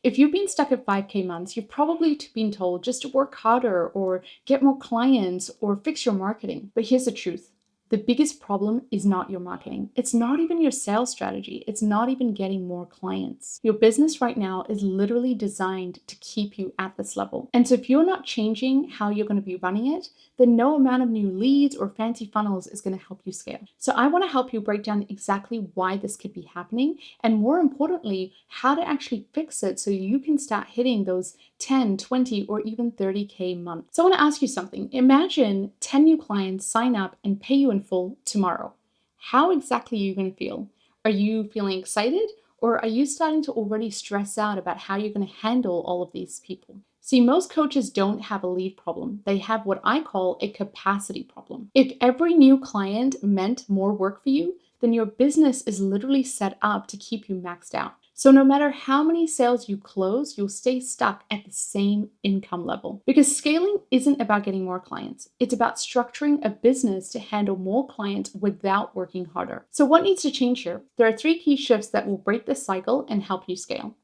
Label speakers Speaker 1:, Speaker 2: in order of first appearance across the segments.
Speaker 1: If you've been stuck at 5K months, you've probably been told just to work harder or get more clients or fix your marketing. But here's the truth. The biggest problem is not your marketing. It's not even your sales strategy. It's not even getting more clients. Your business right now is literally designed to keep you at this level. And so if you're not changing how you're going to be running it, then no amount of new leads or fancy funnels is going to help you scale. So I want to help you break down exactly why this could be happening, and more importantly, how to actually fix it so you can start hitting those 10, 20, or even 30K months. So I want to ask you something. Imagine 10 new clients sign up and pay you in full tomorrow. How exactly are you going to feel? Are you feeling excited? Or are you starting to already stress out about how you're going to handle all of these people? See, most coaches don't have a lead problem. They have what I call a capacity problem. If every new client meant more work for you, then your business is literally set up to keep you maxed out. So no matter how many sales you close, you'll stay stuck at the same income level. Because scaling isn't about getting more clients. It's about structuring a business to handle more clients without working harder. So what needs to change here? There are 3 key shifts that will break this cycle and help you scale.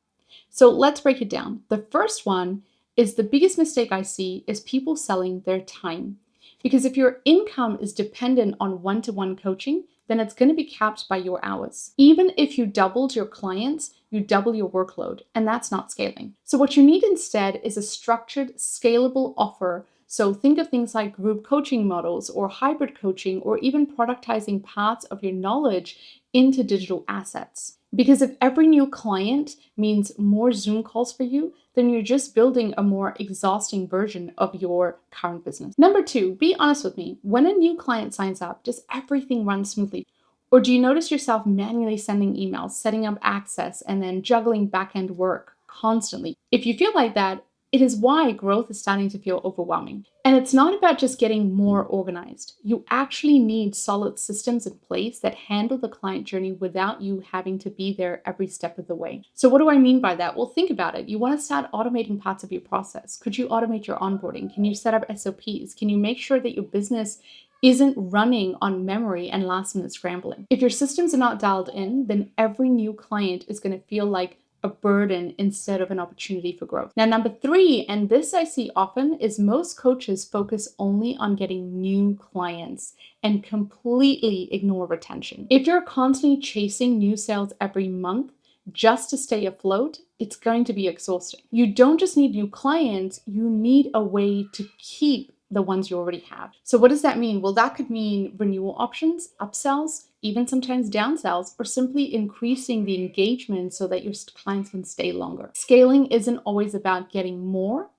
Speaker 1: So let's break it down. The first one is the biggest mistake I see is people selling their time. Because if your income is dependent on one-to-one coaching, then it's going to be capped by your hours. Even if you doubled your clients, you double your workload, and that's not scaling. So what you need instead is a structured, scalable offer. So think of things like group coaching models or hybrid coaching, or even productizing parts of your knowledge into digital assets. Because if every new client means more Zoom calls for you, then you're just building a more exhausting version of your current business. Number 2, be honest with me. When a new client signs up, does everything run smoothly? Or do you notice yourself manually sending emails, setting up access, and then juggling back-end work constantly? If you feel like that, it is why growth is starting to feel overwhelming. And it's not about just getting more organized. You actually need solid systems in place that handle the client journey without you having to be there every step of the way. So what do I mean by that? Well, think about it. You want to start automating parts of your process. Could you automate your onboarding? Can you set up SOPs? Can you make sure that your business isn't running on memory and last minute scrambling? If your systems are not dialed in, then every new client is going to feel like a burden instead of an opportunity for growth. Now, number 3, and this I see often, is most coaches focus only on getting new clients and completely ignore retention. If you're constantly chasing new sales every month just to stay afloat, it's going to be exhausting. You don't just need new clients, you need a way to keep the ones you already have. So what does that mean? Well, that could mean renewal options, upsells, even sometimes downsells, or simply increasing the engagement so that your clients can stay longer. Scaling isn't always about getting more.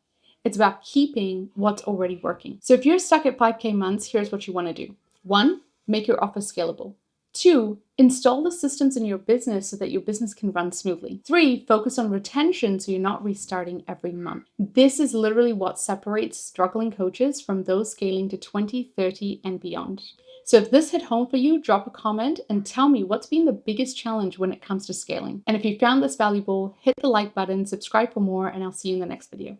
Speaker 1: It's about keeping what's already working. So if you're stuck at 5K months, here's what you want to do. 1, make your offer scalable. 2, install the systems in your business so that your business can run smoothly. 3, focus on retention so you're not restarting every month. This is literally what separates struggling coaches from those scaling to 20, 30, and beyond. So if this hit home for you, drop a comment and tell me what's been the biggest challenge when it comes to scaling. And if you found this valuable, hit the like button, subscribe for more, and I'll see you in the next video.